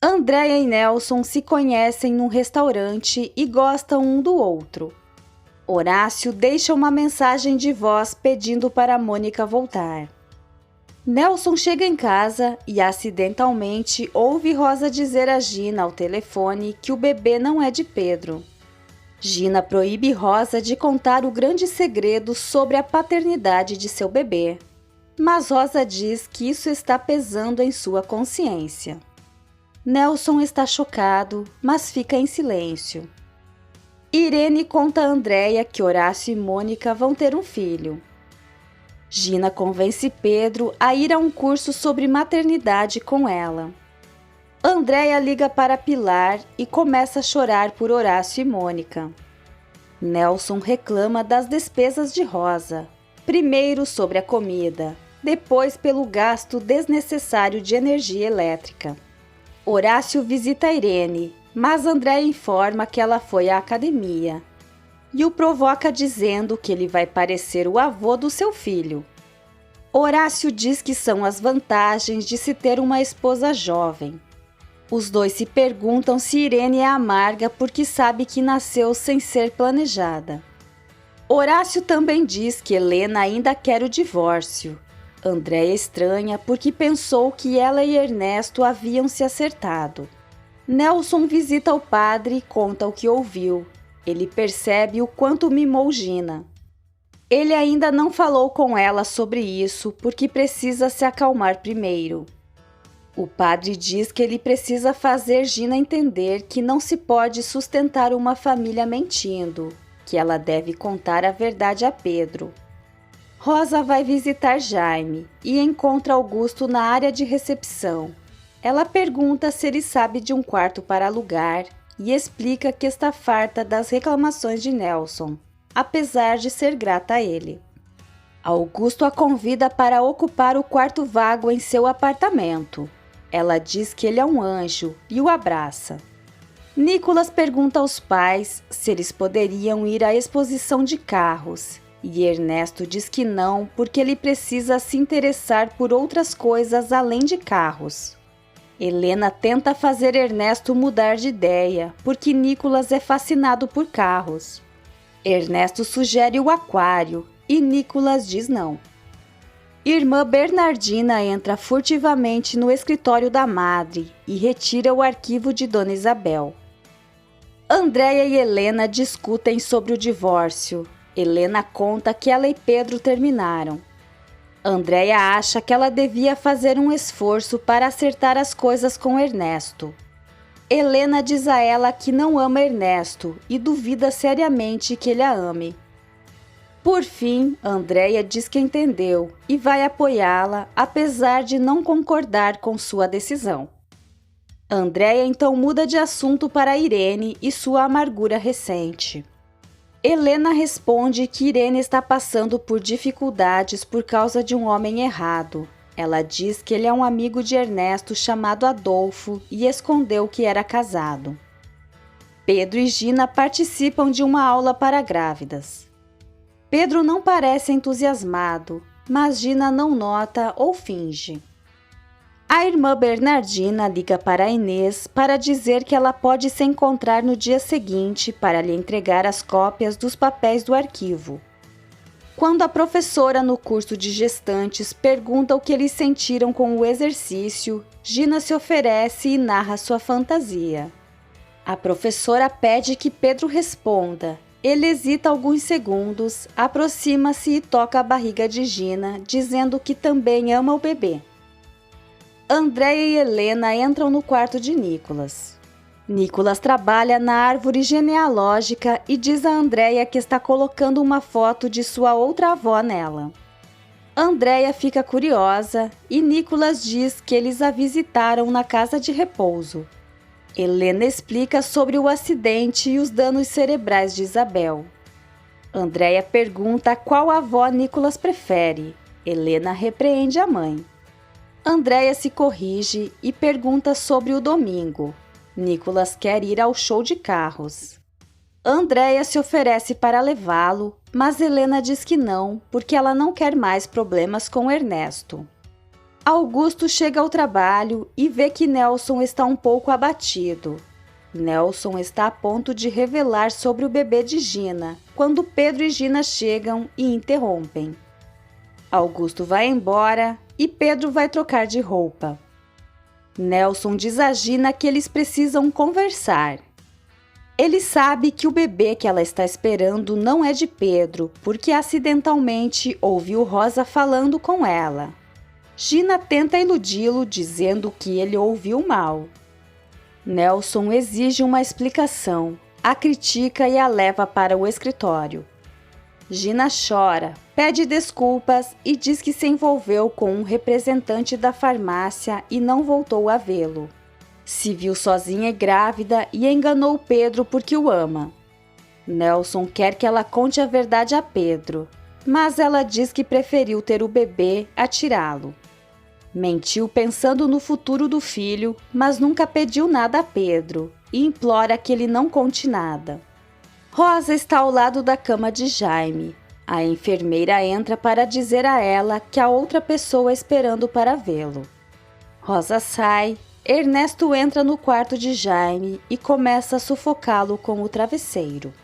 Andréia e Nelson se conhecem num restaurante e gostam um do outro. Horácio deixa uma mensagem de voz pedindo para Mônica voltar. Nelson chega em casa e acidentalmente ouve Rosa dizer a Gina ao telefone que o bebê não é de Pedro. Gina proíbe Rosa de contar o grande segredo sobre a paternidade de seu bebê, mas Rosa diz que isso está pesando em sua consciência. Nelson está chocado, mas fica em silêncio. Irene conta a Andréia que Horácio e Mônica vão ter um filho. Gina convence Pedro a ir a um curso sobre maternidade com ela. Andréia liga para Pilar e começa a chorar por Horácio e Mônica. Nelson reclama das despesas de Rosa, primeiro sobre a comida, depois pelo gasto desnecessário de energia elétrica. Horácio visita Irene, mas Andréia informa que ela foi à academia e o provoca dizendo que ele vai parecer o avô do seu filho. Horácio diz que são as vantagens de se ter uma esposa jovem. Os dois se perguntam se Irene é amarga porque sabe que nasceu sem ser planejada. Horácio também diz que Helena ainda quer o divórcio. Andréia estranha porque pensou que ela e Ernesto haviam se acertado. Nelson visita o padre e conta o que ouviu. Ele percebe o quanto mimou Gina. Ele ainda não falou com ela sobre isso porque precisa se acalmar primeiro. O padre diz que ele precisa fazer Gina entender que não se pode sustentar uma família mentindo, que ela deve contar a verdade a Pedro. Rosa vai visitar Jaime e encontra Augusto na área de recepção. Ela pergunta se ele sabe de um quarto para alugar e explica que está farta das reclamações de Nelson, apesar de ser grata a ele. Augusto a convida para ocupar o quarto vago em seu apartamento. Ela diz que ele é um anjo e o abraça. Nicolas pergunta aos pais se eles poderiam ir à exposição de carros, e Ernesto diz que não porque ele precisa se interessar por outras coisas além de carros. Helena tenta fazer Ernesto mudar de ideia, porque Nicolas é fascinado por carros. Ernesto sugere o aquário e Nicolas diz não. Irmã Bernardina entra furtivamente no escritório da madre e retira o arquivo de Dona Isabel. Andréia e Helena discutem sobre o divórcio. Helena conta que ela e Pedro terminaram. Andréia acha que ela devia fazer um esforço para acertar as coisas com Ernesto. Helena diz a ela que não ama Ernesto e duvida seriamente que ele a ame. Por fim, Andréia diz que entendeu e vai apoiá-la, apesar de não concordar com sua decisão. Andréia então muda de assunto para Irene e sua amargura recente. Helena responde que Irene está passando por dificuldades por causa de um homem errado. Ela diz que ele é um amigo de Ernesto chamado Adolfo e escondeu que era casado. Pedro e Gina participam de uma aula para grávidas. Pedro não parece entusiasmado, mas Gina não nota ou finge. A irmã Bernardina liga para Inês para dizer que ela pode se encontrar no dia seguinte para lhe entregar as cópias dos papéis do arquivo. Quando a professora no curso de gestantes pergunta o que eles sentiram com o exercício, Gina se oferece e narra sua fantasia. A professora pede que Pedro responda. Ele hesita alguns segundos, aproxima-se e toca a barriga de Gina, dizendo que também ama o bebê. Andréia e Helena entram no quarto de Nicolas. Nicolas trabalha na árvore genealógica e diz a Andréia que está colocando uma foto de sua outra avó nela. Andréia fica curiosa e Nicolas diz que eles a visitaram na casa de repouso. Helena explica sobre o acidente e os danos cerebrais de Isabel. Andréia pergunta qual avó Nicolas prefere. Helena repreende a mãe. Andréia se corrige e pergunta sobre o domingo. Nicolas quer ir ao show de carros. Andréia se oferece para levá-lo, mas Helena diz que não, porque ela não quer mais problemas com Ernesto. Augusto chega ao trabalho e vê que Nelson está um pouco abatido. Nelson está a ponto de revelar sobre o bebê de Gina, quando Pedro e Gina chegam e interrompem. Augusto vai embora e Pedro vai trocar de roupa. Nelson diz a Gina que eles precisam conversar. Ele sabe que o bebê que ela está esperando não é de Pedro, porque acidentalmente ouviu Rosa falando com ela. Gina tenta iludi-lo, dizendo que ele ouviu mal. Nelson exige uma explicação, a critica e a leva para o escritório. Gina chora, pede desculpas e diz que se envolveu com um representante da farmácia e não voltou a vê-lo. Se viu sozinha e grávida e enganou Pedro porque o ama. Nelson quer que ela conte a verdade a Pedro, mas ela diz que preferiu ter o bebê a tirá-lo. Mentiu pensando no futuro do filho, mas nunca pediu nada a Pedro e implora que ele não conte nada. Rosa está ao lado da cama de Jaime. A enfermeira entra para dizer a ela que há outra pessoa esperando para vê-lo. Rosa sai, Ernesto entra no quarto de Jaime e começa a sufocá-lo com o travesseiro.